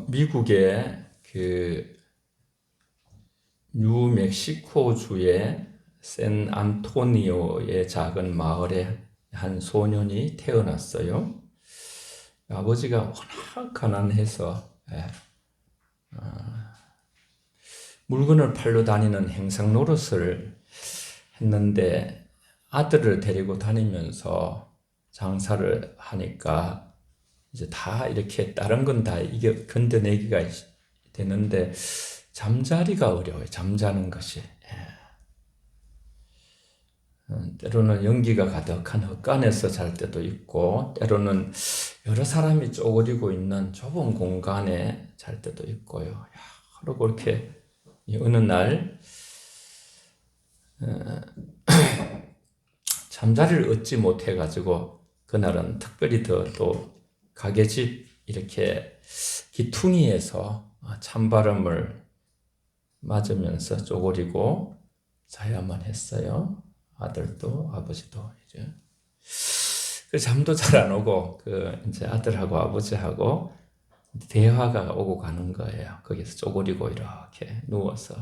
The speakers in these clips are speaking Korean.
미국의 그 뉴멕시코주의 샌안토니오의 작은 마을에 한 소년이 태어났어요. 아버지가 워낙 가난해서 물건을 팔러 다니는 행상 노릇을 했는데 아들을 데리고 다니면서 장사를 하니까 이제 다 이렇게 다른 건 다 이게 견뎌내기가 되는데 잠자리가 어려워요. 잠자는 것이. 때로는 연기가 가득한 헛간에서 잘 때도 있고 때로는 여러 사람이 쪼그리고 있는 좁은 공간에 잘 때도 있고요. 그리고 이렇게 어느 날 잠자리를 얻지 못해가지고 그날은 특별히 또 가게집 이렇게 기퉁이에서 찬바람을 맞으면서 쪼그리고 자야만 했어요. 아들도 아버지도 이제 그 잠도 잘 안 오고 이제 아들하고 아버지하고 대화가 오고 가는 거예요. 거기서 쪼그리고 이렇게 누워서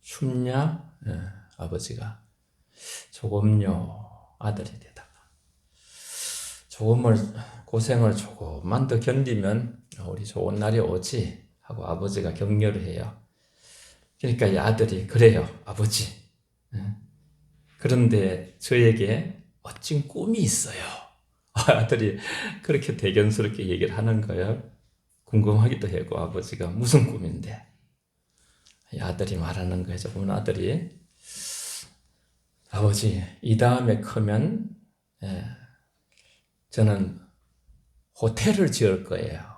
춥냐? 아버지가 조금요. 아들이 되다가 고생을 조금만 더 견디면 우리 좋은 날이 오지 하고 아버지가 격려를 해요. 그러니까 이 아들이 그래요. 아버지. 그런데 저에게 멋진 꿈이 있어요. 아들이 그렇게 대견스럽게 얘기를 하는 거예요. 궁금하기도 하고 아버지가 무슨 꿈인데 이 아들이 말하는 거예요. 조금 아들이 아버지 이 다음에 크면 저는 호텔을 지을 거예요.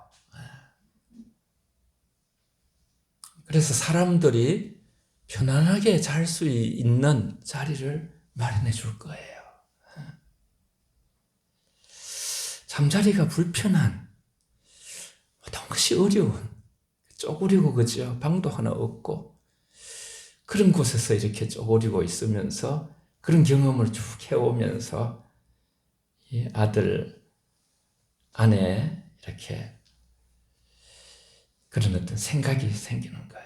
그래서 사람들이 편안하게 잘 수 있는 자리를 마련해 줄 거예요. 잠자리가 불편한, 모든 것이 어려운, 쪼그리고 그죠? 방도 하나 없고 그런 곳에서 이렇게 쪼그리고 있으면서 그런 경험을 쭉 해오면서 이 아들 안에 이렇게 그런 어떤 생각이 생기는 거예요.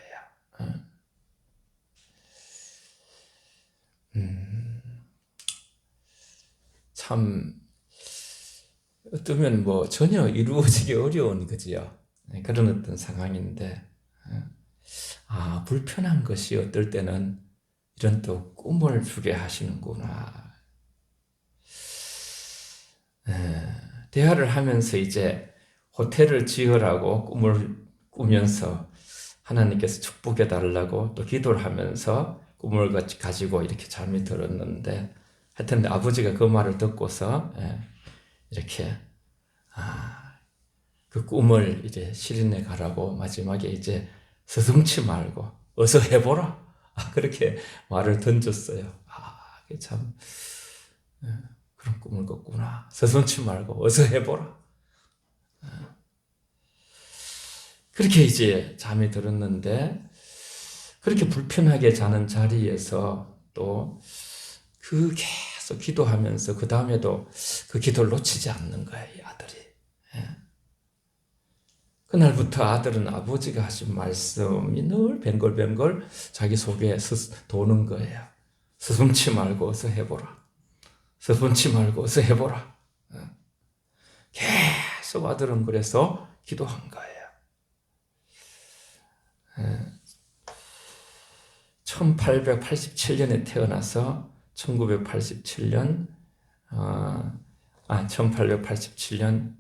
참 어쩌면 전혀 이루어지기 어려운 거지요. 그런 어떤 상황인데 불편한 것이 어떨 때는 이런 또 꿈을 주게 하시는구나. 대화를 하면서 이제 호텔을 지으라고 꿈을 꾸면서 하나님께서 축복해 달라고 또 기도를 하면서 꿈을 가지고 이렇게 잠이 들었는데 하여튼 아버지가 그 말을 듣고서 이렇게 그 꿈을 이제 실현해 가라고 마지막에 이제 서슴지 말고 어서 해보라 그렇게 말을 던졌어요. 참 그런 꿈을 꿨구나. 서슴지 말고 어서 해보라. 그렇게 이제 잠이 들었는데 그렇게 불편하게 자는 자리에서 또 계속 기도하면서 그 다음에도 그 기도를 놓치지 않는 거예요, 이 아들이. 그날부터 아들은 아버지가 하신 말씀이 늘 뱅글뱅글 자기 속에 도는 거예요. 서슴지 말고 어서 해보라. 서슴지 말고 어서 해보라. 계속 아들은 그래서 기도한 거예요. 1887년에 태어나서 1987년, 1887년,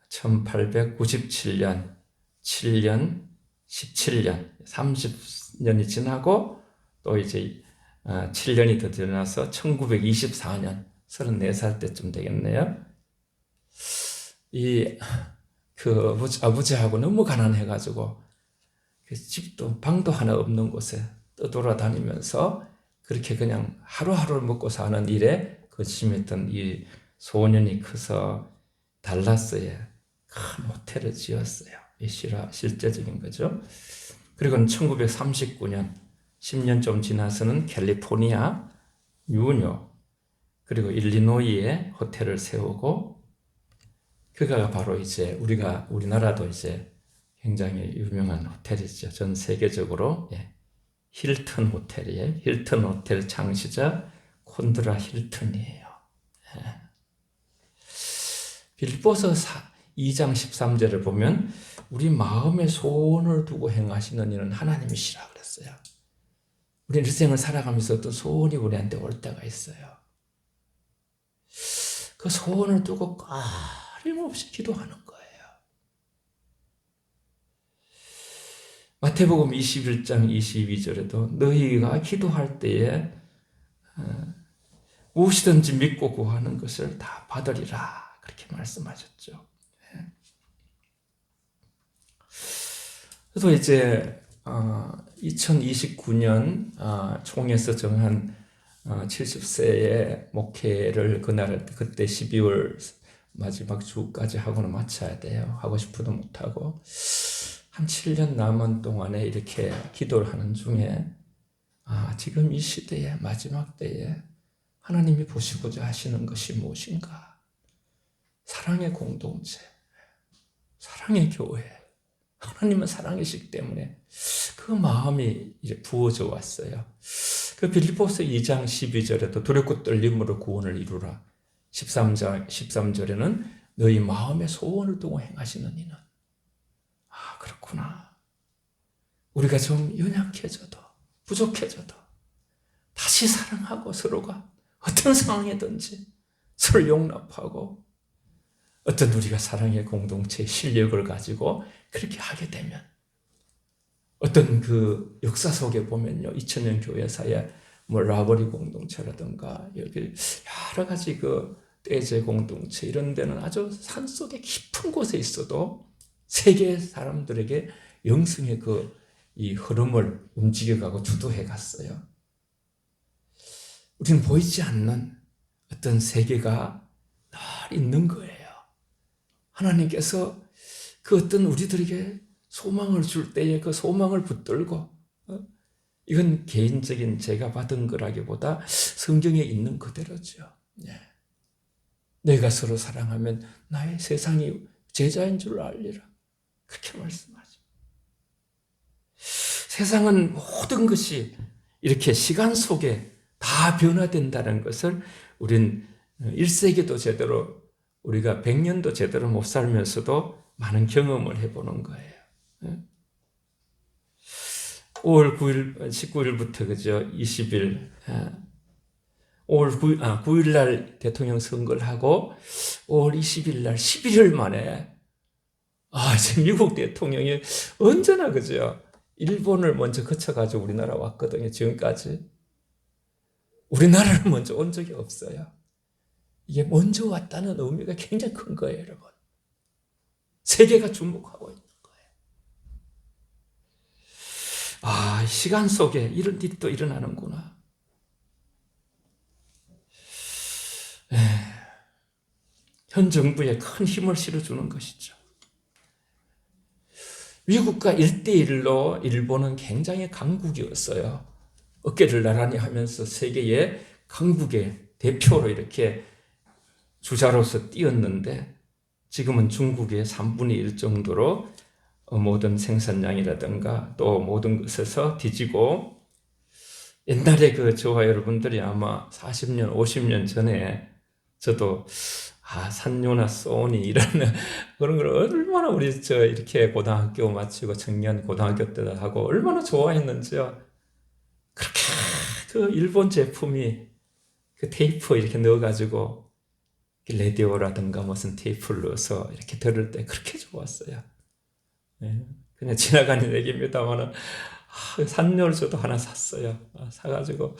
1897년, 7년, 17년, 30년이 지나고 또 이제 7년이 더 지나서 1924년, 34살 때쯤 되겠네요. 아버지하고 너무 가난해가지고 집도 방도 하나 없는 곳에 떠돌아다니면서 그렇게 그냥 하루하루를 먹고 사는 일에 거심했던 이 소년이 커서 달라스에 큰 호텔을 지었어요. 이 실제적인 거죠. 그리고 1939년 10년 좀 지나서는 캘리포니아, 뉴욕, 그리고 일리노이에 호텔을 세우고 그가 바로 이제 우리나라도 이제 굉장히 유명한 호텔이죠. 전 세계적으로. 예. 힐튼 호텔이에요. 힐튼 호텔 창시자 콘드라 힐튼이에요. 예. 빌보서 2장 13절을 보면 우리 마음에 소원을 두고 행하시는 이는 하나님이시라 그랬어요. 우리 일생을 살아가면서 어떤 소원이 우리한테 올 때가 있어요. 그 소원을 두고 끊임없이 기도하는 거예요. 마태복음 21장 22절에도 너희가 기도할 때에 무엇이든지 믿고 구하는 것을 다 받으리라 그렇게 말씀하셨죠. 그래서 이제 2029년 총에서 정한 70세의 목회를 그때 12월 마지막 주까지 하고는 마쳐야 돼요. 하고 싶어도 못하고 한 7년 남은 동안에 이렇게 기도를 하는 중에 지금 이 시대의 마지막 때에 하나님이 보시고자 하시는 것이 무엇인가? 사랑의 공동체, 사랑의 교회. 하나님은 사랑이시기 때문에 그 마음이 이제 부어져 왔어요. 그 빌립보서 2장 12절에도 두렵고 떨림으로 구원을 이루라. 13절에는 너희 마음의 소원을 두고 행하시는 이는. 그렇구나. 우리가 좀 연약해져도 부족해져도 다시 사랑하고 서로가 어떤 상황이든지 서로 용납하고 어떤 우리가 사랑의 공동체의 실력을 가지고 그렇게 하게 되면 어떤 그 역사 속에 보면요 2000년 교회사의 라버리 공동체라든가 여기 여러 가지 그 떼제 공동체 이런 데는 아주 산속에 깊은 곳에 있어도 세계 사람들에게 영성의 이 흐름을 움직여가고 주도해 갔어요. 우리는 보이지 않는 어떤 세계가 늘 있는 거예요. 하나님께서 그 어떤 우리들에게 소망을 줄 때에 그 소망을 붙들고 이건 개인적인 제가 받은 거라기보다 성경에 있는 그대로죠. 너희가 서로 사랑하면 나의 세상이 제자인 줄 알리라. 그렇게 말씀하죠. 세상은 모든 것이 이렇게 시간 속에 다 변화된다는 것을 우린 1세기도 제대로 우리가 100년도 제대로 못 살면서도 많은 경험을 해보는 거예요. 5월 9일, 19일부터 그죠? 20일, 5월 9일 날 대통령 선거를 하고 5월 20일 날 11일 만에 이제 미국 대통령이 언제나 그죠? 일본을 먼저 거쳐가지고 우리나라 왔거든요. 지금까지. 우리나라를 먼저 온 적이 없어요. 이게 먼저 왔다는 의미가 굉장히 큰 거예요, 여러분. 세계가 주목하고 있는 거예요. 시간 속에 이런 일이 또 일어나는구나. 현 정부에 큰 힘을 실어주는 것이죠. 미국과 1대1로 일본은 굉장히 강국이었어요. 어깨를 나란히 하면서 세계의 강국의 대표로 이렇게 주자로서 뛰었는데 지금은 중국의 3분의 1 정도로 모든 생산량이라든가 또 모든 것에서 뒤지고 옛날에 저와 여러분들이 아마 40년, 50년 전에 저도 산요나 소니 이런 그런 걸 얼마나 우리 이렇게 고등학교 마치고 청년 고등학교 때 하고 얼마나 좋아했는지요. 그렇게 그 일본 제품이 그 테이프 이렇게 넣어가지고 라디오라든가 무슨 테이프를 넣어서 이렇게 들을 때 그렇게 좋았어요. 그냥 지나가는 얘기입니다만은 산요를 저도 하나 샀어요. 사가지고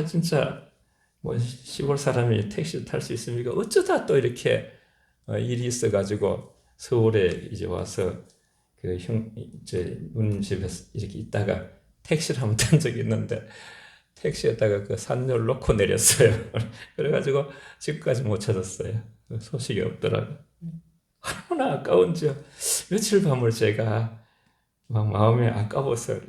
진짜 뭐 시골 사람이 택시를 탈 수 있습니까? 어쩌다 또 이렇게 일이 있어가지고 서울에 이제 와서 누님 집에서 이렇게 있다가 택시를 한번 탄 적이 있는데 택시에다가 그 산요를 놓고 내렸어요. 그래가지고 지금까지 못 찾았어요. 소식이 없더라고요. 얼마나 아까운지요. 며칠 밤을 제가 막 마음이 아까워서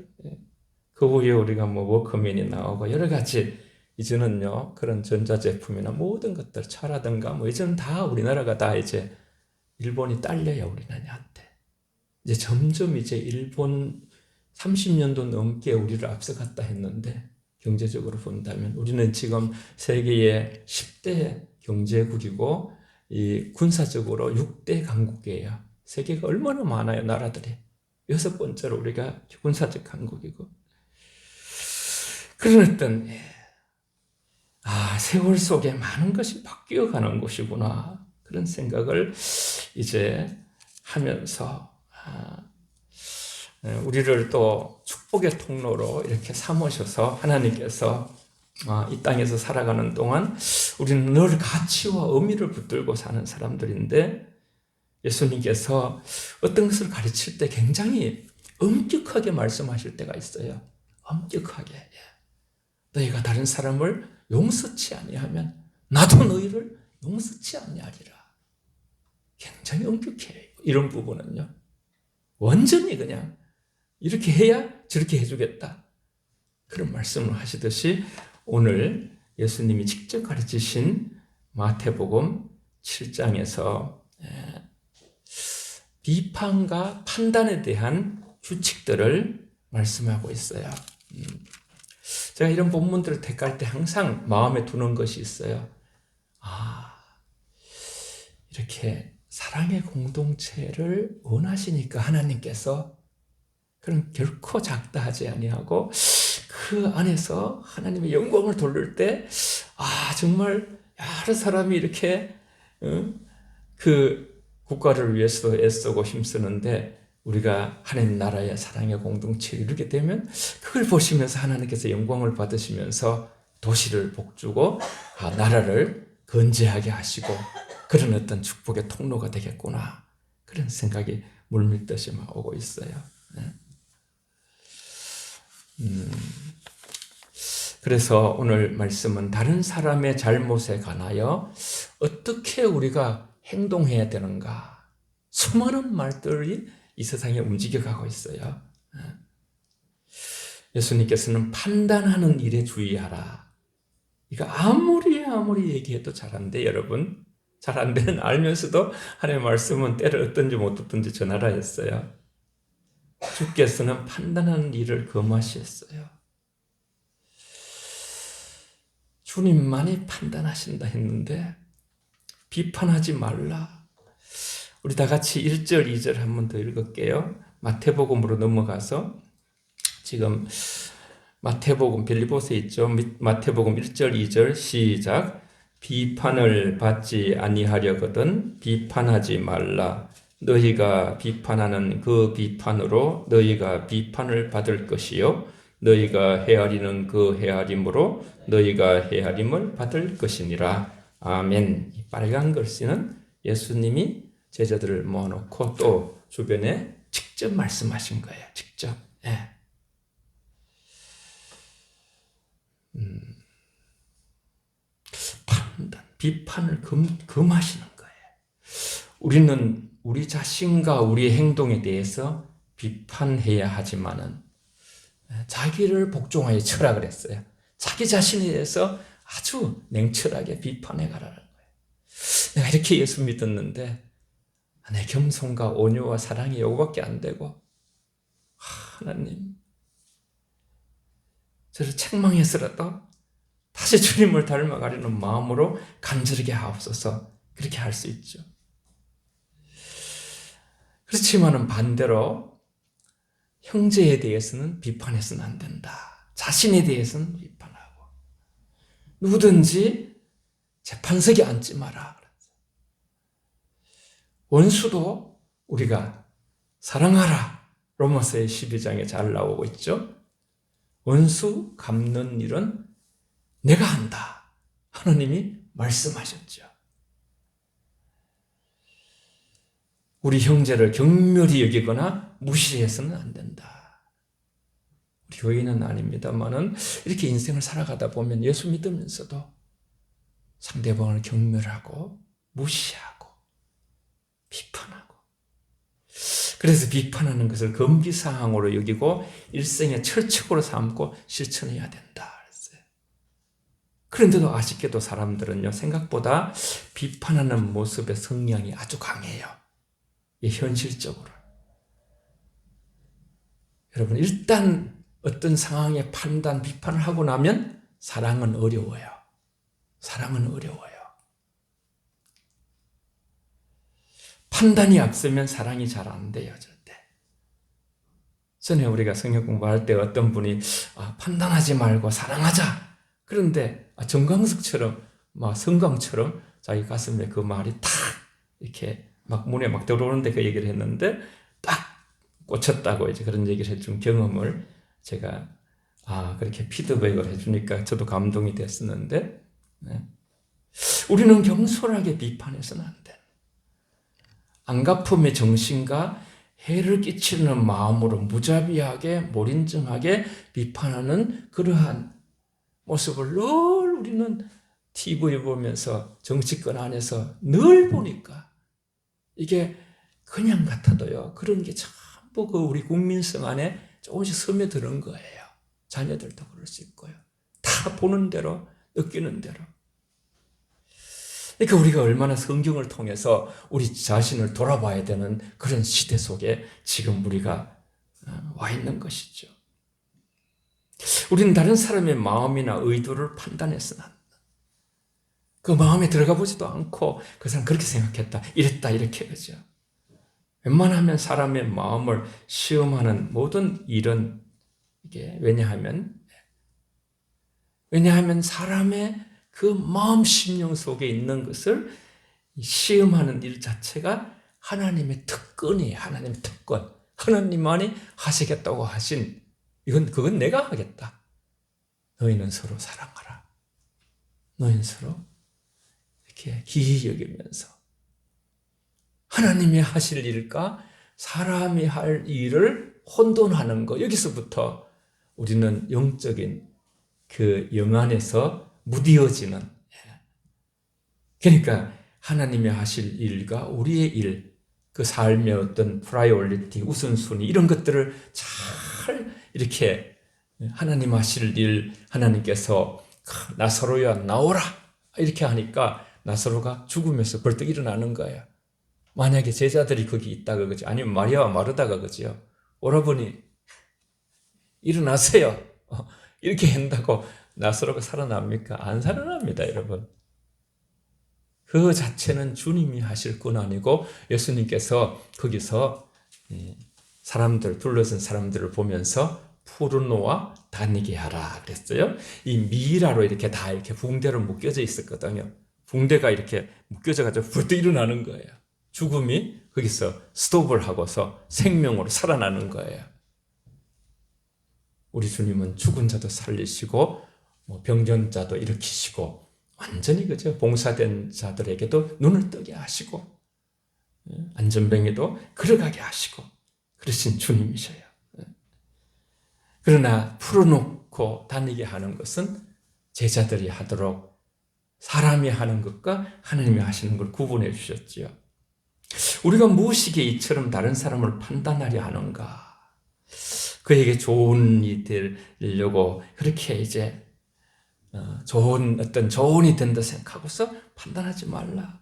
그 후에 우리가 뭐 워크맨이 나오고 여러 가지 이제는요 그런 전자제품이나 모든 것들 차라든가 뭐 이제는 다 우리나라가 다 이제 일본이 딸려요, 우리나라한테. 이제 점점 이제 일본 30년도 넘게 우리를 앞서갔다 했는데, 경제적으로 본다면 우리는 지금 세계의 10대 경제국이고 이 군사적으로 6대 강국이에요. 세계가 얼마나 많아요, 나라들이. 6번째로 우리가 군사적 강국이고. 그런 어떤 세월 속에 많은 것이 바뀌어가는 곳이구나, 그런 생각을 이제 하면서 우리를 또 축복의 통로로 이렇게 삼으셔서 하나님께서 이 땅에서 살아가는 동안 우리는 늘 가치와 의미를 붙들고 사는 사람들인데, 예수님께서 어떤 것을 가르칠 때 굉장히 엄격하게 말씀하실 때가 있어요. 엄격하게. 너희가 다른 사람을 용서치 아니하면 나도 너희를 용서치 아니하리라. 굉장히 엄격해요. 이런 부분은요. 완전히 그냥 이렇게 해야 저렇게 해주겠다, 그런 말씀을 하시듯이 오늘 예수님이 직접 가르치신 마태복음 7장에서 비판과 판단에 대한 규칙들을 말씀하고 있어요. 제가 이런 본문들을 택할 때 항상 마음에 두는 것이 있어요. 이렇게 사랑의 공동체를 원하시니까 하나님께서 그럼 결코 작다 하지 아니하고 그 안에서 하나님의 영광을 돌릴 때 정말 여러 사람이 이렇게 그 국가를 위해서도 애쓰고 힘쓰는데 우리가 하나님 나라의 사랑의 공동체를 이루게 되면 그걸 보시면서 하나님께서 영광을 받으시면서 도시를 복주고 나라를 건재하게 하시고 그런 어떤 축복의 통로가 되겠구나, 그런 생각이 물밀듯이 막 오고 있어요. 그래서 오늘 말씀은 다른 사람의 잘못에 관하여 어떻게 우리가 행동해야 되는가, 수많은 말들이 이 세상에 움직여가고 있어요. 예수님께서는 판단하는 일에 주의하라. 이거 아무리 얘기해도 잘 안 돼, 여러분. 잘 안 되는 알면서도 하나님의 말씀은 때를 어떤지 못 듣든지 전하라 했어요. 주께서는 판단하는 일을 금하셨어요. 주님만이 판단하신다 했는데 비판하지 말라. 우리 다 같이 1절, 2절 한 번 더 읽을게요. 마태복음으로 넘어가서 지금 마태복음 빌립보서에 있죠. 마태복음 1절, 2절 시작. 비판을 받지 아니하려거든 비판하지 말라. 너희가 비판하는 그 비판으로 너희가 비판을 받을 것이요 너희가 헤아리는 그 헤아림으로 너희가 헤아림을 받을 것이니라. 아멘. 이 빨간 글씨는 예수님이 제자들을 모아놓고 또 주변에 직접 말씀하신 거예요. 직접. 판단, 비판을 금하시는 거예요. 우리는 우리 자신과 우리의 행동에 대해서 비판해야 하지만은 자기를 복종하여 철학을 했어요. 자기 자신에 대해서 아주 냉철하게 비판해 가라는 거예요. 내가 이렇게 예수 믿었는데 내 겸손과 온유와 사랑이 요거밖에 안 되고 하나님 저를 책망해서라도 다시 주님을 닮아가려는 마음으로 간절하게 하옵소서. 그렇게 할 수 있죠. 그렇지만은 반대로 형제에 대해서는 비판해서는 안 된다. 자신에 대해서는 비판하고 누구든지 재판석에 앉지 마라. 원수도 우리가 사랑하라. 로마서의 12장에 잘 나오고 있죠. 원수 갚는 일은 내가 한다. 하나님이 말씀하셨죠. 우리 형제를 경멸히 여기거나 무시해서는 안 된다. 우리 교인은 아닙니다만은 이렇게 인생을 살아가다 보면 예수 믿으면서도 상대방을 경멸하고 무시하고 비판하고, 그래서 비판하는 것을 금기사항으로 여기고 일생의 철칙으로 삼고 실천해야 된다. 그런데도 아쉽게도 사람들은요, 생각보다 비판하는 모습의 성향이 아주 강해요. 이 현실적으로. 여러분, 일단 어떤 상황에 판단, 비판을 하고 나면 사랑은 어려워요. 사랑은 어려워요. 판단이 앞서면 사랑이 잘 안 돼요, 절대. 전에 우리가 성경 공부할 때 어떤 분이 판단하지 말고 사랑하자. 그런데 정광석처럼, 막 성광처럼 자기 가슴에 그 말이 탁 이렇게 막 문에 막 들어오는데 그 얘기를 했는데 딱 꽂혔다고 이제 그런 얘기를 해준 경험을 제가 그렇게 피드백을 해주니까 저도 감동이 됐었는데, 네. 우리는 경솔하게 비판해서는 안 돼. 안갚음의 정신과 해를 끼치는 마음으로 무자비하게 몰인정하게 비판하는 그러한 모습을 늘 우리는 TV 보면서 정치권 안에서 늘 보니까 이게 그냥 같아도요, 그런 게 전부 그 우리 국민성 안에 조금씩 스며드는 거예요. 자녀들도 그럴 수 있고요. 다 보는 대로, 느끼는 대로. 그러니까 우리가 얼마나 성경을 통해서 우리 자신을 돌아봐야 되는 그런 시대 속에 지금 우리가 와 있는 것이죠. 우리는 다른 사람의 마음이나 의도를 판단해서는 안 돼. 그 마음에 들어가 보지도 않고 그 사람 그렇게 생각했다, 이랬다, 이렇게 그죠. 웬만하면 사람의 마음을 시험하는 모든 일은 이게 왜냐하면 사람의 그 마음 심령 속에 있는 것을 시험하는 일 자체가 하나님의 특권이에요. 하나님의 특권. 하나님만이 하시겠다고 하신, 그건 내가 하겠다. 너희는 서로 사랑하라. 너희는 서로 이렇게 기이 여기면서 하나님이 하실 일과 사람이 할 일을 혼돈하는 것, 여기서부터 우리는 영적인 그 영 안에서 무디어지는, 그러니까 하나님이 하실 일과 우리의 일, 그 삶의 어떤 프라이오리티, 우선순위, 이런 것들을 잘 이렇게 하나님 하실 일, 하나님께서 나사로야 나오라 이렇게 하니까 나사로가 죽음에서 벌떡 일어나는 거예요. 만약에 제자들이 거기 있다가 그죠, 아니면 마리아와 마르다가 그죠, 오라버니 일어나세요 이렇게 한다고 나사로가 살아납니까? 안 살아납니다, 여러분. 그 자체는 주님이 하실 건 아니고 예수님께서 거기서 사람들, 둘러선 사람들을 보면서 푸르노와 다니게 하라 그랬어요. 이 미라로 이렇게 다 이렇게 붕대로 묶여져 있었거든요. 붕대가 이렇게 묶여져가지고 벌떡 일어나는 거예요. 죽음이 거기서 스톱을 하고서 생명으로 살아나는 거예요. 우리 주님은 죽은 자도 살리시고 병든 자도 일으키시고 완전히 그죠, 봉사된 자들에게도 눈을 뜨게 하시고 안전병에도 걸어가게 하시고 그러신 주님이셔요. 그러나 풀어놓고 다니게 하는 것은 제자들이 하도록 사람이 하는 것과 하나님이 하시는 걸 구분해 주셨지요. 우리가 무엇이기에 이처럼 다른 사람을 판단하려 하는가? 그에게 좋은 일이 되려고 그렇게 이제 좋은 일이 된다 생각하고서 판단하지 말라.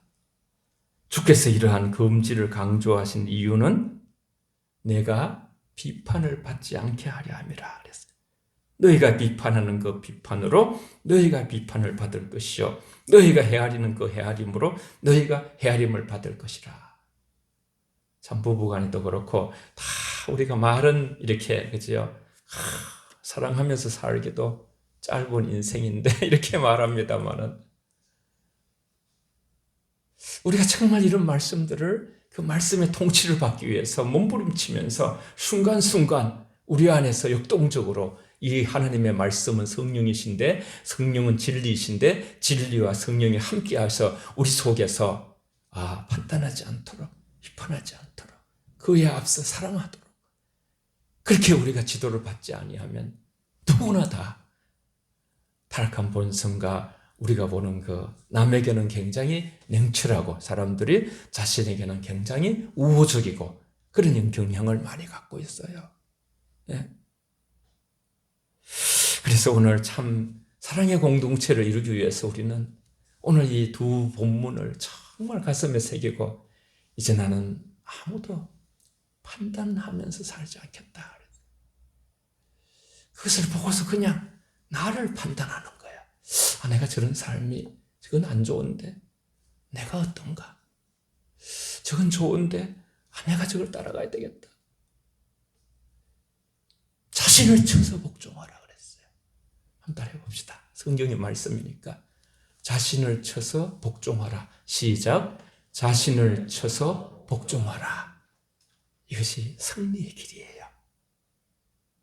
주께서 이러한 금지를 강조하신 이유는 내가 비판을 받지 않게 하려 함이라 그랬어요. 너희가 비판하는 그 비판으로 너희가 비판을 받을 것이요, 너희가 헤아리는 그 헤아림으로 너희가 헤아림을 받을 것이라. 참 부부간에도 그렇고 다 우리가 말은 이렇게 그죠, 사랑하면서 살기도 짧은 인생인데 이렇게 말합니다만은 우리가 정말 이런 말씀들을 그 말씀의 통치를 받기 위해서 몸부림치면서 순간순간 우리 안에서 역동적으로 이 하나님의 말씀은 성령이신데 성령은 진리이신데 진리와 성령이 함께하셔서 우리 속에서 판단하지 않도록, 비판하지 않도록, 그에 앞서 사랑하도록, 그렇게 우리가 지도를 받지 아니하면 누구나 다 타락한 본성과 우리가 보는 그 남에게는 굉장히 냉철하고 사람들이 자신에게는 굉장히 우호적이고 그런 경향을 많이 갖고 있어요. 네. 그래서 오늘 참 사랑의 공동체를 이루기 위해서 우리는 오늘 이 두 본문을 정말 가슴에 새기고 이제 나는 아무도 판단하면서 살지 않겠다. 그것을 보고서 그냥 나를 판단하는 거야. 아, 내가 저런 삶이 저건 안 좋은데 내가 어떤가? 저건 좋은데 아, 내가 저걸 따라가야 되겠다. 자신을 쳐서 복종하라 그랬어요. 한번 따라해봅시다. 성경의 말씀이니까. 자신을 쳐서 복종하라. 시작. 자신을 쳐서 복종하라. 이것이 승리의 길이에요.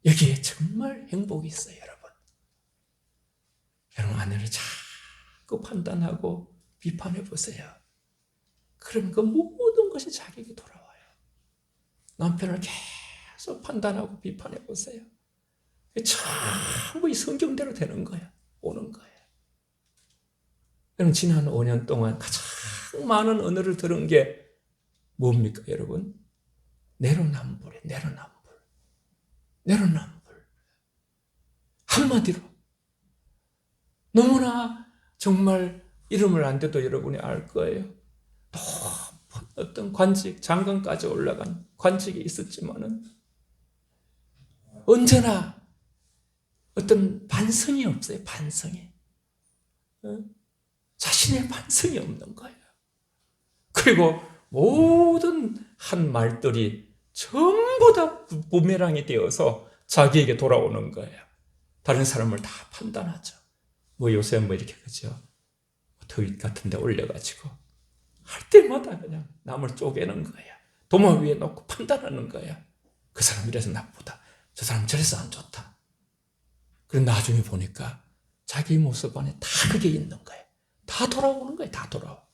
여기에 정말 행복이 있어요, 여러분. 여러분 아내를 자꾸 판단하고 비판해 보세요. 그러면 그 모든 것이 자기에게 돌아와요. 남편을 계속 판단하고 비판해 보세요. 전부 이 성경대로 되는 거예요. 오는 거예요. 여러분 지난 5년 동안 가장 많은 언어를 들은 게 뭡니까, 여러분? 내로남불이에요. 내로남불. 한마디로 너무나 정말 이름을 안 대도 여러분이 알 거예요. 높은 어떤 관직, 장관까지 올라간 관직이 있었지만은 언제나 어떤 반성이 없어요. 반성이. 자신의 반성이 없는 거예요. 그리고 모든 한 말들이 전부 다 부메랑이 되어서 자기에게 돌아오는 거예요. 다른 사람을 다 판단하죠. 뭐 요새 뭐 이렇게 그죠? 트윗 같은 데 올려가지고 할 때마다 그냥 남을 쪼개는 거야. 도마 위에 놓고 판단하는 거야. 그 사람 이래서 나쁘다. 저 사람 저래서 안 좋다. 그리고 나중에 보니까 자기 모습 안에 다 그게 있는 거예요. 다 돌아오는 거예요. 다 돌아와.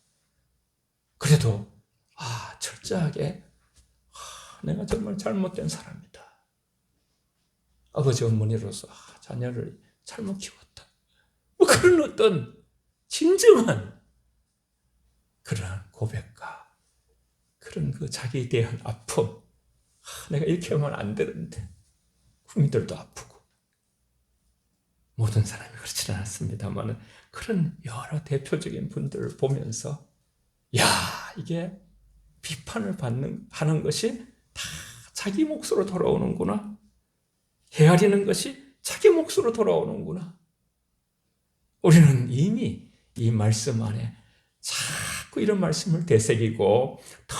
그래도 철저하게 내가 정말 잘못된 사람이다. 아버지 어머니로서 자녀를 잘못 키웠다. 뭐 그런 어떤 진정한 그런 고백과 그런 그 자기에 대한 아픔. 내가 이렇게 하면 안 되는데 국민들도 아프고 모든 사람이 그렇지는 않습니다만 그런 여러 대표적인 분들을 보면서 이게 비판을 하는 것이 다 자기 몫으로 돌아오는구나. 헤아리는 것이 자기 몫으로 돌아오는구나. 우리는 이미 이 말씀 안에 자꾸 이런 말씀을 되새기고 더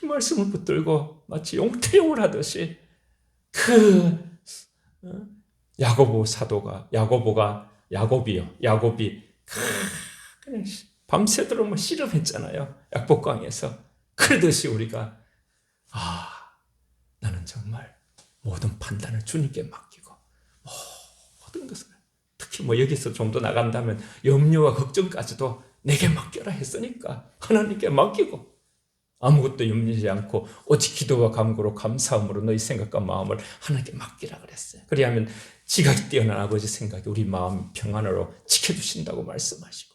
이 말씀을 붙들고 마치 용태용을 하듯이 야곱이 그냥 밤새도록 씨름했잖아요. 약복강에서. 그러듯이 우리가 나는 정말 모든 판단을 주님께 맡기고 모든 것을 특히 여기서 좀 더 나간다면 염려와 걱정까지도 내게 맡겨라 했으니까 하나님께 맡기고 아무것도 염려하지 않고 오직 기도와 간구로 감사함으로 너희 생각과 마음을 하나님께 맡기라 그랬어요. 그리하면 지각이 뛰어난 아버지 생각이 우리 마음 평안으로 지켜주신다고 말씀하시고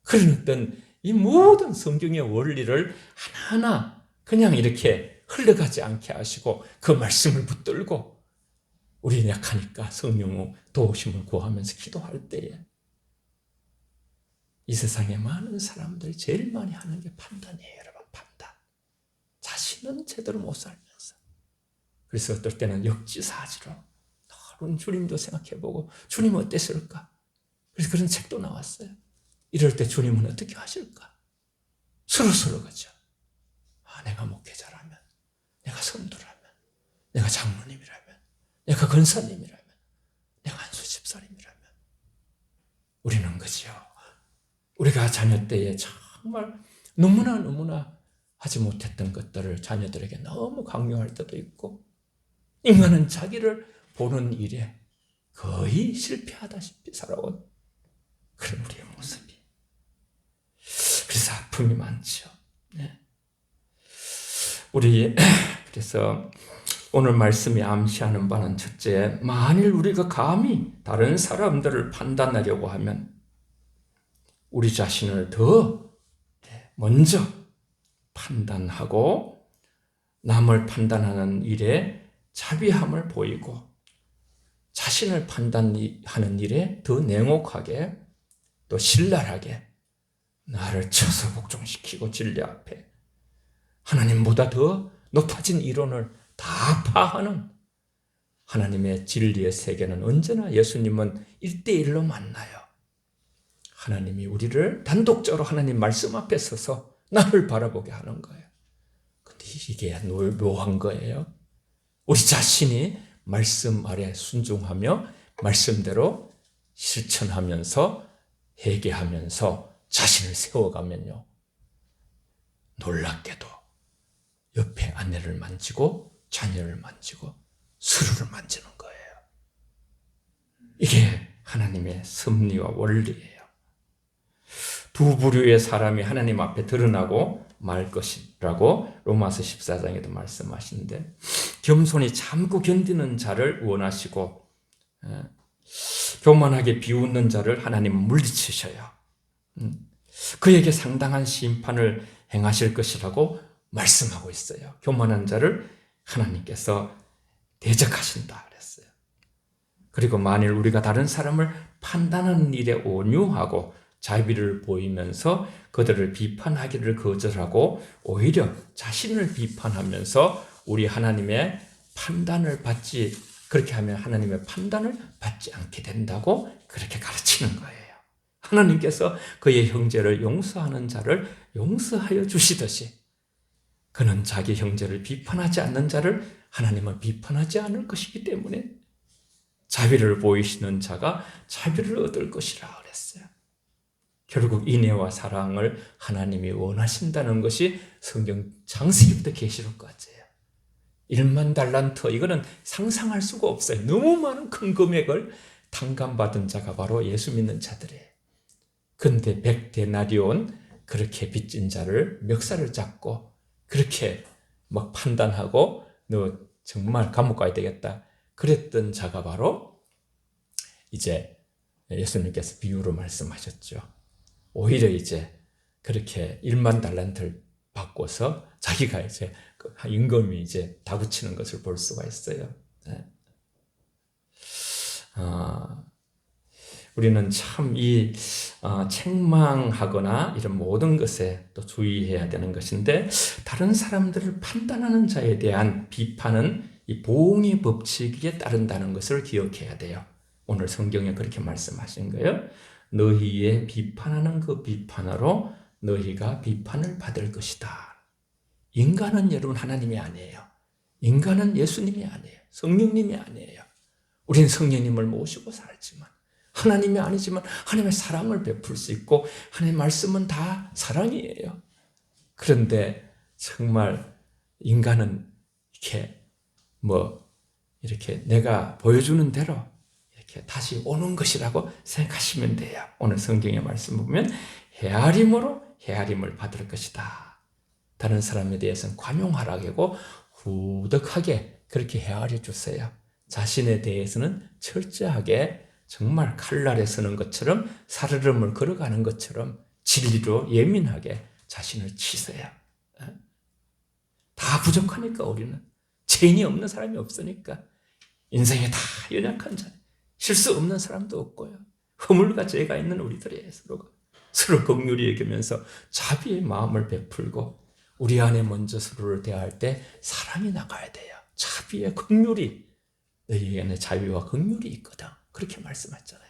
그런 어떤 이 모든 성경의 원리를 하나하나 그냥 이렇게 흘러가지 않게 하시고 그 말씀을 붙들고 우리는 약하니까 성령의 도우심을 구하면서 기도할 때에 이 세상에 많은 사람들이 제일 많이 하는 게 판단이에요. 여러분, 판단. 자신은 제대로 못 살면서. 그래서 어떨 때는 역지사지로 너는 주님도 생각해보고 주님 어땠을까? 그래서 그런 책도 나왔어요. 이럴 때 주님은 어떻게 하실까? 서로 그죠. 내가 목회자라면, 내가 성도라면, 내가 장로님이라면, 내가 권사님이라면, 내가 한수 집사님이라면 우리는 그죠. 우리가 자녀 때에 정말 너무나 하지 못했던 것들을 자녀들에게 너무 강요할 때도 있고 인간은 자기를 보는 일에 거의 실패하다시피 살아온 그런 우리의 모습이. 그래서 아픔이 많죠. 네. 그래서 오늘 말씀이 암시하는 바는 첫째, 만일 우리가 감히 다른 사람들을 판단하려고 하면 우리 자신을 더 먼저 판단하고 남을 판단하는 일에 자비함을 보이고 자신을 판단하는 일에 더 냉혹하게 또 신랄하게 나를 쳐서 복종시키고 진리 앞에 하나님보다 더 높아진 이론을 다 파하는 하나님의 진리의 세계는 언제나 예수님은 1대1로 만나요. 하나님이 우리를 단독적으로 하나님 말씀 앞에 서서 나를 바라보게 하는 거예요. 근데 이게 묘한 거예요. 우리 자신이 말씀 아래 순종하며 말씀대로 실천하면서 회개하면서 자신을 세워가면요, 놀랍게도 옆에 아내를 만지고 자녀를 만지고 서로를 만지는 거예요. 이게 하나님의 섭리와 원리예요. 두 부류의 사람이 하나님 앞에 드러나고 말 것이라고 로마서 14장에도 말씀하시는데, 겸손히 참고 견디는 자를 원하시고 교만하게 비웃는 자를 하나님은 물리치셔요. 그에게 상당한 심판을 행하실 것이라고 말씀하고 있어요. 교만한 자를 하나님께서 대적하신다 그랬어요. 그리고 만일 우리가 다른 사람을 판단하는 일에 온유하고 자비를 보이면서 그들을 비판하기를 거절하고 오히려 자신을 비판하면서 우리 하나님의 판단을 받지, 그렇게 하면 하나님의 판단을 받지 않게 된다고 그렇게 가르치는 거예요. 하나님께서 그의 형제를 용서하는 자를 용서하여 주시듯이 그는 자기 형제를 비판하지 않는 자를 하나님은 비판하지 않을 것이기 때문에 자비를 보이시는 자가 자비를 얻을 것이라 그랬어요. 결국 인애와 사랑을 하나님이 원하신다는 것이 성경 창세기부터 계시록까지예요. 1만 달란트, 이거는 상상할 수가 없어요. 너무 많은 큰 금액을 탕감받은 자가 바로 예수 믿는 자들이에요. 근데 100데나리온 그렇게 빚진 자를 멱살을 잡고 그렇게 막 판단하고 너 정말 감옥 가야 되겠다 그랬던 자가 바로 이제 예수님께서 비유로 말씀하셨죠. 오히려 이제 그렇게 1만 달란트를 바꿔서 자기가 이제 임금이 이제 다그치는 것을 볼 수가 있어요. 우리는 참 이 책망하거나 이런 모든 것에 또 주의해야 되는 것인데, 다른 사람들을 판단하는 자에 대한 비판은 이 보응의 법칙에 따른다는 것을 기억해야 돼요. 오늘 성경에 그렇게 말씀하신 거예요. 너희의 비판하는 그 비판으로 너희가 비판을 받을 것이다. 인간은 여러분 하나님이 아니에요. 인간은 예수님이 아니에요. 성령님이 아니에요. 우린 성령님을 모시고 살지만 하나님이 아니지만 하나님의 사랑을 베풀 수 있고 하나님의 말씀은 다 사랑이에요. 그런데 정말 인간은 이렇게 내가 보여주는 대로 이렇게 다시 오는 것이라고 생각하시면 돼요. 오늘 성경의 말씀 보면 헤아림으로 헤아림을 받을 것이다. 다른 사람에 대해서는 관용하라고 후덕하게 그렇게 헤아려 주세요. 자신에 대해서는 철저하게 정말 칼날에 서는 것처럼 살얼음을 걸어가는 것처럼 진리로 예민하게 자신을 치세요. 다 부족하니까 우리는 죄인이 없는 사람이 없으니까 인생에 다 연약한 자, 실수 없는 사람도 없고요. 허물과 죄가 있는 우리들의 서로 긍휼히 여기면서 자비의 마음을 베풀고 우리 안에 먼저 서로를 대할 때 사랑이 나가야 돼요. 자비의 긍휼이 너희 안에 자비와 긍휼이 있거든. 그렇게 말씀하셨잖아요.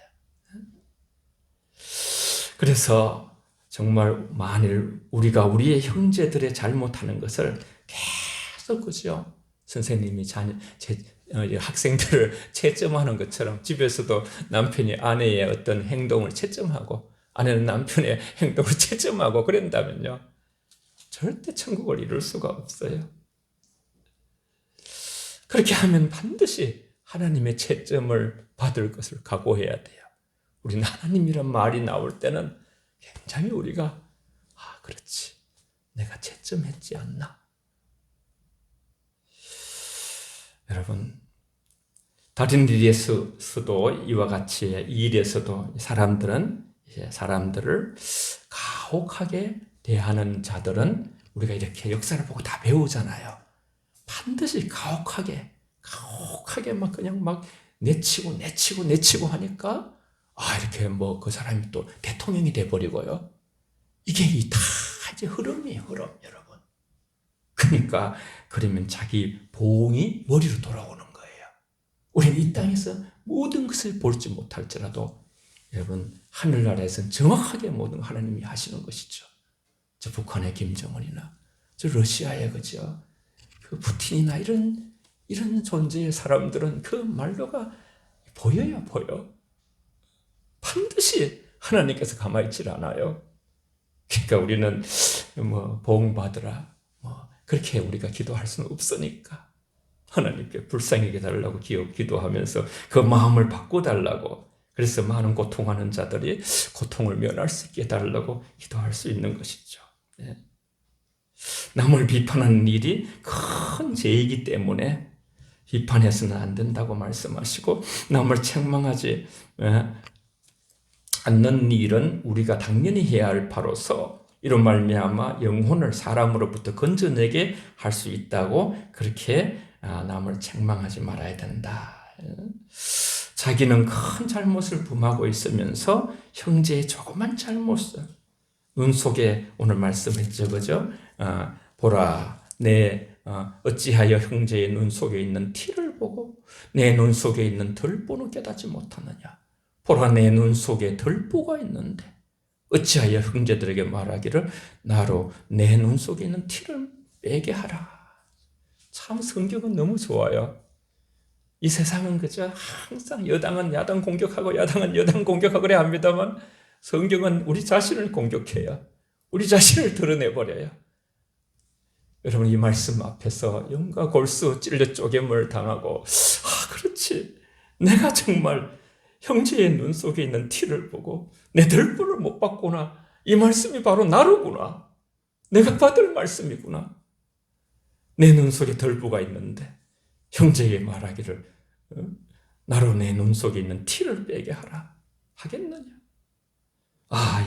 그래서 정말 만일 우리가 우리의 형제들의 잘못하는 것을 계속 그죠? 선생님이 학생들을 채점하는 것처럼 집에서도 남편이 아내의 어떤 행동을 채점하고 아내는 남편의 행동을 채점하고 그런다면요, 절대 천국을 이룰 수가 없어요. 그렇게 하면 반드시 하나님의 채점을 받을 것을 각오해야 돼요. 우리는 하나님이란 말이 나올 때는 굉장히 우리가 그렇지, 내가 채점했지 않나. 여러분, 다른 일에서도 이와 같이 이 일에서도 사람들을 가혹하게 대하는 자들은 우리가 이렇게 역사를 보고 다 배우잖아요. 반드시 가혹하게 막 그냥 막 내치고 하니까 이렇게 그 사람이 또 대통령이 돼버리고요. 이게 다 이제 흐름이에요, 흐름, 여러분. 그러니까 그러면 자기 보응이 머리로 돌아오는 거예요. 우리는 이 땅에서 모든 것을 볼지 못할지라도 여러분 하늘나라에서는 정확하게 모든 하나님이 하시는 것이죠. 저 북한의 김정은이나 저 러시아의 그죠 그 푸틴이나 이런 존재의 사람들은 그 말로가 보여요, 보여. 반드시 하나님께서 가만히 있질 않아요. 그러니까 우리는 뭐 보응 받으라 그렇게 우리가 기도할 수는 없으니까 하나님께 불쌍히 해달라고 기도하면서 그 마음을 바꿔달라고, 그래서 많은 고통하는 자들이 고통을 면할 수 있게 해달라고 기도할 수 있는 것이죠. 네. 남을 비판하는 일이 큰 죄이기 때문에 비판해서는 안 된다고 말씀하시고, 남을 책망하지 않는 일은 우리가 당연히 해야 할 바로서 이런 말미암아 영혼을 사람으로부터 건져내게 할 수 있다고, 그렇게 남을 책망하지 말아야 된다. 자기는 큰 잘못을 범하고 있으면서 형제의 조그만 잘못을, 눈 속에 오늘 말씀했죠, 그죠? 보라, 내 어찌하여 형제의 눈 속에 있는 티를 보고 내 눈 속에 있는 덜보는 깨닫지 못하느냐. 보라, 내 눈 속에 덜보가 있는데 어찌하여 형제들에게 말하기를 나로 내 눈 속에 있는 티를 빼게 하라. 참 성경은 너무 좋아요. 이 세상은 그저 항상 여당은 야당 공격하고 야당은 여당 공격하고 그래 합니다만, 성경은 우리 자신을 공격해요. 우리 자신을 드러내버려요. 여러분, 이 말씀 앞에서 영과 골수 찔려 쪼개물 당하고, 그렇지, 내가 정말 형제의 눈 속에 있는 티를 보고 내 덜보를 못 받구나. 이 말씀이 바로 나로구나. 내가 받을 말씀이구나. 내 눈 속에 덜보가 있는데 형제에게 말하기를 나로 내 눈 속에 있는 티를 빼게 하라 하겠느냐.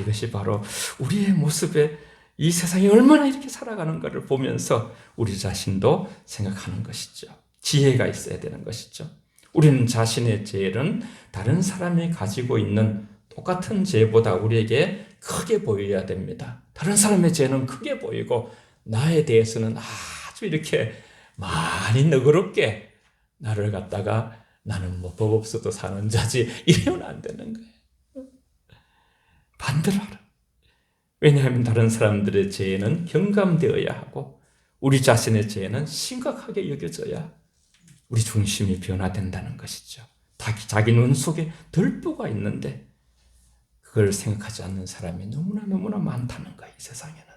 이것이 바로 우리의 모습에 이 세상이 얼마나 이렇게 살아가는가를 보면서 우리 자신도 생각하는 것이죠. 지혜가 있어야 되는 것이죠. 우리는 자신의 죄는 다른 사람이 가지고 있는 똑같은 죄보다 우리에게 크게 보여야 됩니다. 다른 사람의 죄는 크게 보이고 나에 대해서는 아주 이렇게 많이 너그럽게 나를 갖다가 나는 뭐 법 없어도 사는 자지 이러면 안 되는 거예요. 반대로 하라. 왜냐하면 다른 사람들의 죄는 경감되어야 하고 우리 자신의 죄는 심각하게 여겨져야 우리 중심이 변화된다는 것이죠. 자기 눈 속에 덜보가 있는데 그걸 생각하지 않는 사람이 너무나 많다는 거예요, 이 세상에는.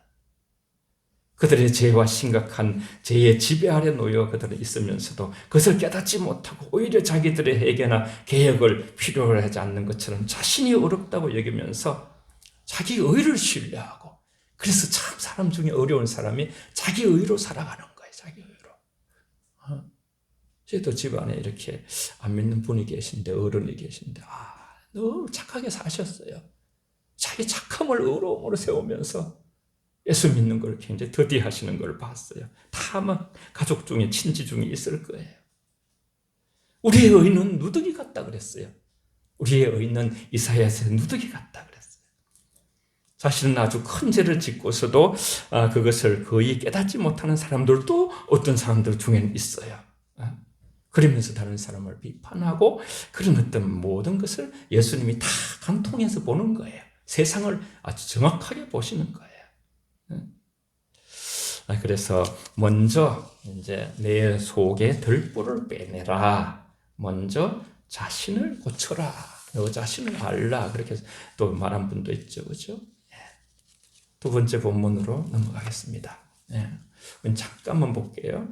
그들의 죄와 심각한 죄의 지배 아래 놓여 그들은 있으면서도 그것을 깨닫지 못하고 오히려 자기들의 해결이나 개혁을 필요로 하지 않는 것처럼 자신이 어렵다고 여기면서 자기 의를 신뢰하고, 그래서 참 사람 중에 어려운 사람이 자기 의로 살아가는 거예요. 자기 의로. 저도 집안에 이렇게 안 믿는 분이 계신데, 어른이 계신데 너무 착하게 사셨어요. 자기 착함을 의로움으로 세우면서 예수 믿는 걸 굉장히 더디하시는 걸 봤어요. 다 아마 가족 중에 친지 중에 있을 거예요. 우리의 의는 누더기 같다 그랬어요. 우리의 의는 이사야서의 누더기 같다 그랬어요. 자신은 아주 큰 죄를 짓고서도 그것을 거의 깨닫지 못하는 사람들도 어떤 사람들 중에는 있어요. 그러면서 다른 사람을 비판하고 그런 어떤 모든 것을 예수님이 다 관통해서 보는 거예요. 세상을 아주 정확하게 보시는 거예요. 그래서 먼저 이제 내 속에 덜보를 빼내라. 먼저 자신을 고쳐라. 너 자신을 알라. 그렇게 또 말한 분도 있죠, 그렇죠? 두 번째 본문으로 넘어가겠습니다. 잠깐만 볼게요.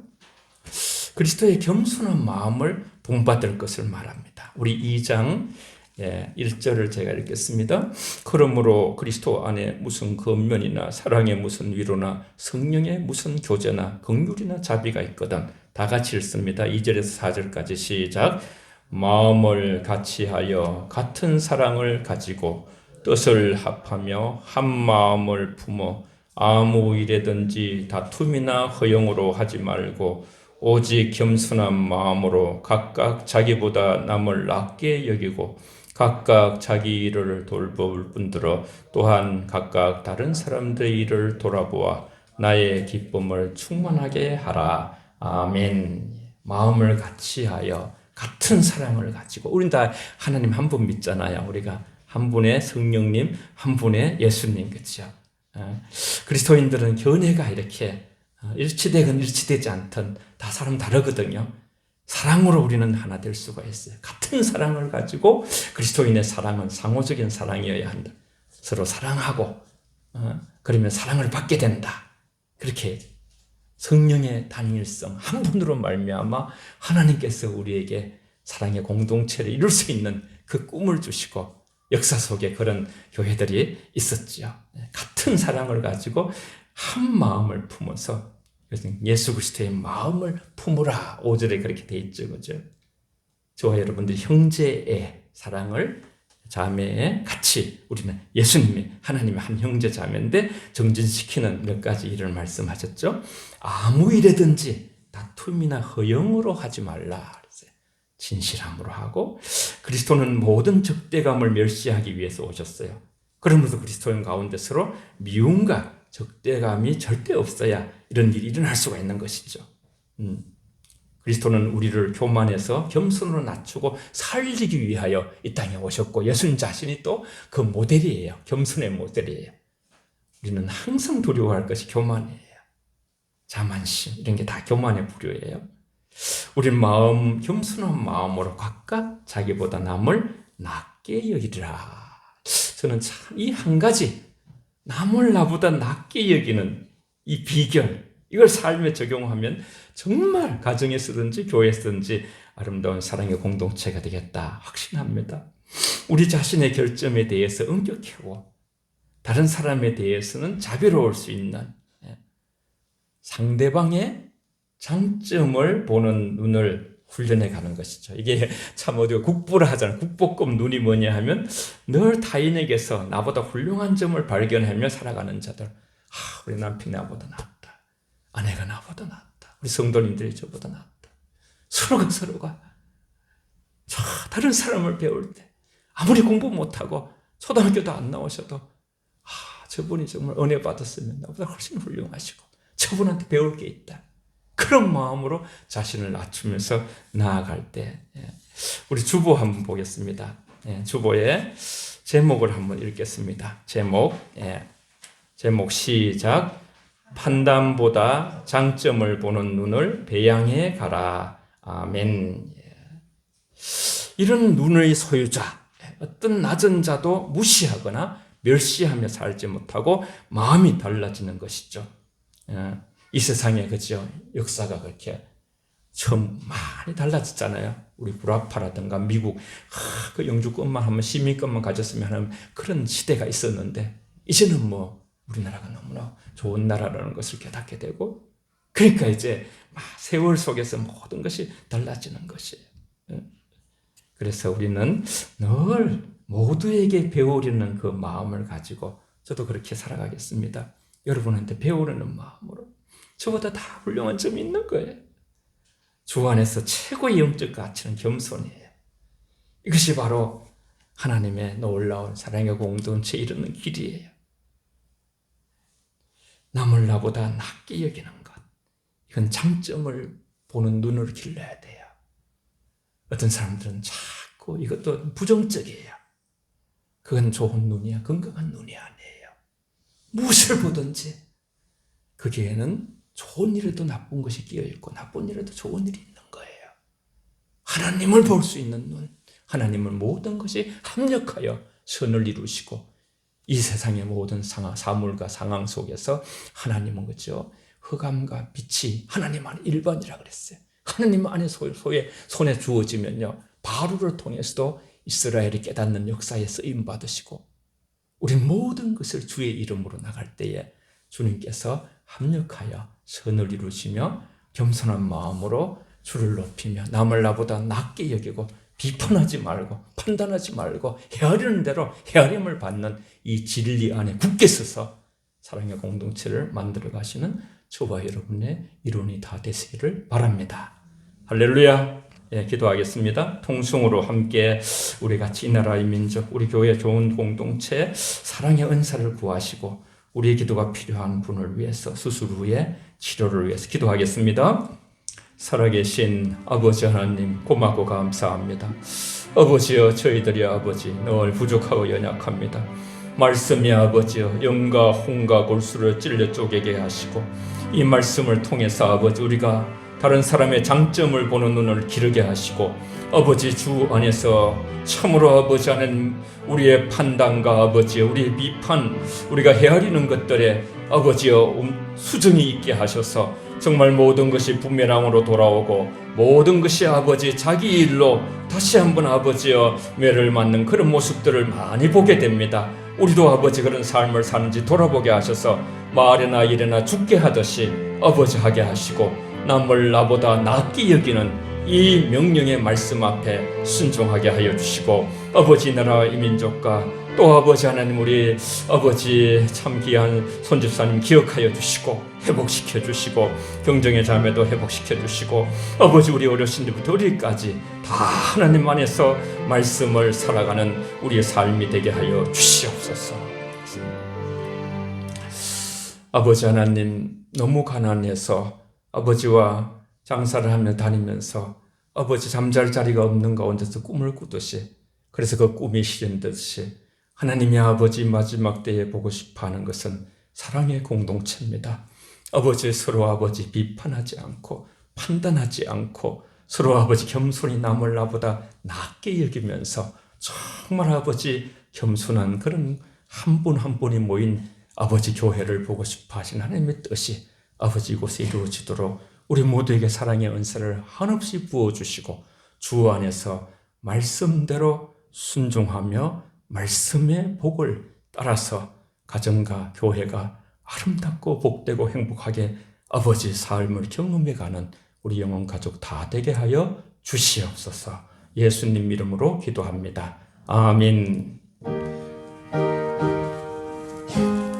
그리스도의 겸손한 마음을 본받을 것을 말합니다. 우리 2장 1절을 제가 읽겠습니다. 그러므로 그리스도 안에 무슨 권면이나 사랑의 무슨 위로나 성령의 무슨 교제나 긍휼이나 자비가 있거든. 다 같이 읽습니다. 2절에서 4절까지 시작. 마음을 같이하여 같은 사랑을 가지고 뜻을 합하며 한 마음을 품어 아무 일에든지 다툼이나 허용으로 하지 말고 오직 겸손한 마음으로 각각 자기보다 남을 낮게 여기고 각각 자기 일을 돌볼 뿐더러 또한 각각 다른 사람들의 일을 돌아보아 나의 기쁨을 충만하게 하라. 아멘. 마음을 같이하여 같은 사랑을 가지고, 우린 다 하나님 한 분 믿잖아요. 우리가 한 분의 성령님, 한 분의 예수님, 그렇죠? 그리스도인들은 견해가 이렇게 일치되건 일치되지 않든 다 사람 다르거든요. 사랑으로 우리는 하나 될 수가 있어요. 같은 사랑을 가지고, 그리스도인의 사랑은 상호적인 사랑이어야 한다. 서로 사랑하고 그러면 사랑을 받게 된다. 그렇게 성령의 단일성, 한 분으로 말미암아 하나님께서 우리에게 사랑의 공동체를 이룰 수 있는 그 꿈을 주시고, 역사 속에 그런 교회들이 있었지요. 같은 사랑을 가지고 한 마음을 품어서, 예수 그리스도의 마음을 품으라 5절에 그렇게 돼 있죠. 그죠? 저와 여러분들 형제의 사랑을, 자매의 같이, 우리는 예수님이 하나님의 한 형제 자매인데 정진시키는 몇 가지 일을 말씀하셨죠. 아무 일에든지 다툼이나 허영으로 하지 말라. 진실함으로 하고, 그리스도는 모든 적대감을 멸시하기 위해서 오셨어요. 그러면서 그리스도인 가운데 서로 미움과 적대감이 절대 없어야 이런 일이 일어날 수가 있는 것이죠. 그리스도는 우리를 교만해서 겸손으로 낮추고 살리기 위하여 이 땅에 오셨고, 예수님 자신이 또 그 모델이에요. 겸손의 모델이에요. 우리는 항상 두려워할 것이 교만이에요. 자만심, 이런 게 다 교만의 부류예요. 우린 겸손한 마음으로 각각 자기보다 남을 낮게 여기리라. 저는 참 이 한 가지, 남을 나보다 낮게 여기는 이 비결, 이걸 삶에 적용하면 정말 가정에 쓰든지 교회에 쓰든지 아름다운 사랑의 공동체가 되겠다 확신합니다. 우리 자신의 결점에 대해서 엄격하고 다른 사람에 대해서는 자비로울 수 있는, 상대방의 장점을 보는 눈을 훈련해 가는 것이죠. 이게 참 어디가 국부를 하잖아요. 국보급 눈이 뭐냐 하면 늘 타인에게서 나보다 훌륭한 점을 발견하며 살아가는 자들. 우리 남편이 나보다 낫다. 아내가 나보다 낫다. 우리 성도님들이 저보다 낫다. 서로가 다른 사람을 배울 때 아무리 공부 못하고 초등학교도 안 나오셔도 저분이 정말 은혜 받았으면 나보다 훨씬 훌륭하시고 저분한테 배울 게 있다. 그런 마음으로 자신을 낮추면서 나아갈 때, 우리 주보 한번 보겠습니다. 주보의 제목을 한번 읽겠습니다. 제목 시작. 판단보다 장점을 보는 눈을 배양해 가라. 아멘. 이런 눈의 소유자, 어떤 낮은 자도 무시하거나 멸시하며 살지 못하고 마음이 달라지는 것이죠. 이 세상에, 그죠? 역사가 그렇게 처음 많이 달라졌잖아요. 우리 구라파라든가 미국, 그 영주권만 하면 시민권만 가졌으면 하는 그런 시대가 있었는데, 이제는 우리나라가 너무나 좋은 나라라는 것을 깨닫게 되고, 그러니까 이제 세월 속에서 모든 것이 달라지는 것이에요. 그래서 우리는 늘 모두에게 배우려는 그 마음을 가지고, 저도 그렇게 살아가겠습니다. 여러분한테 배우려는 마음으로. 저보다 다 훌륭한 점이 있는 거예요. 주 안에서 최고의 영적 가치는 겸손이에요. 이것이 바로 하나님의 놀라운 사랑의 공동체에 이르는 길이에요. 남을 나보다 낮게 여기는 것, 이건 장점을 보는 눈을 길러야 돼요. 어떤 사람들은 자꾸 이것도 부정적이에요. 그건 좋은 눈이야, 건강한 눈이 아니에요. 무엇을 보든지 거기에는 좋은 일에도 나쁜 것이 끼어있고 나쁜 일에도 좋은 일이 있는 거예요. 하나님을 볼 수 있는 눈, 하나님은 모든 것이 합력하여 선을 이루시고, 이 세상의 모든 사물과 상황 속에서 하나님은, 그죠? 흑암과 빛이 하나님 안에 일반이라 그랬어요. 하나님 안에 손에 주어지면요, 바로를 통해서도 이스라엘이 깨닫는 역사에 쓰임 받으시고, 우리 모든 것을 주의 이름으로 나갈 때에 주님께서 합력하여 선을 이루시며 겸손한 마음으로 주를 높이며 남을 나보다 낮게 여기고 비판하지 말고 판단하지 말고 헤아리는 대로 헤아림을 받는 이 진리 안에 굳게 서서 사랑의 공동체를 만들어 가시는 저와 여러분의 이론이 다 되시기를 바랍니다. 할렐루야. 기도하겠습니다. 통성으로 함께 우리 같이 이 나라의 민족, 우리 교회 좋은 공동체, 사랑의 은사를 구하시고 우리의 기도가 필요한 분을 위해서 수술 후에 치료를 위해서 기도하겠습니다. 살아계신 아버지 하나님 고맙고 감사합니다. 아버지여, 저희들이 아버지 늘 부족하고 연약합니다. 말씀이 아버지여 영과 혼과 골수를 찔러 쪼개게 하시고 이 말씀을 통해서 아버지 우리가 다른 사람의 장점을 보는 눈을 기르게 하시고 아버지 주 안에서 참으로 아버지 하나님 우리의 판단과 아버지 우리의 비판 우리가 헤아리는 것들에 아버지여 수정이 있게 하셔서 정말 모든 것이 부메랑으로 돌아오고 모든 것이 아버지 자기 일로 다시 한번 아버지여 매를 맞는 그런 모습들을 많이 보게 됩니다. 우리도 아버지 그런 삶을 사는지 돌아보게 하셔서 말이나 일이나 죽게 하듯이 아버지 하게 하시고 남을 나보다 낫게 여기는 이 명령의 말씀 앞에 순종하게 하여 주시고 아버지 나라 이 민족과 또 아버지 하나님 우리 아버지 참 귀한 손집사님 기억하여 주시고 회복시켜 주시고 경정의 자매도 회복시켜 주시고 아버지 우리 어르신들부터 우리까지 다 하나님 안에서 말씀을 살아가는 우리의 삶이 되게 하여 주시옵소서. 아버지 하나님 너무 가난해서 아버지와 장사를 하며 다니면서 아버지 잠잘 자리가 없는 가운데서 꿈을 꾸듯이 그래서 그 꿈이 실현되듯이 하나님의 아버지 마지막 때에 보고 싶어하는 것은 사랑의 공동체입니다. 아버지 서로 아버지 비판하지 않고 판단하지 않고 서로 아버지 겸손히 남을 나보다 낫게 여기면서 정말 아버지 겸손한 그런 한 분 한 분이 모인 아버지 교회를 보고 싶어 하신 하나님의 뜻이 아버지 이곳에 이루어지도록 우리 모두에게 사랑의 은사를 한없이 부어주시고 주 안에서 말씀대로 순종하며 말씀의 복을 따라서 가정과 교회가 아름답고 복되고 행복하게 아버지 삶을 경험해가는 우리 영혼 가족 다 되게 하여 주시옵소서. 예수님 이름으로 기도합니다. 아멘.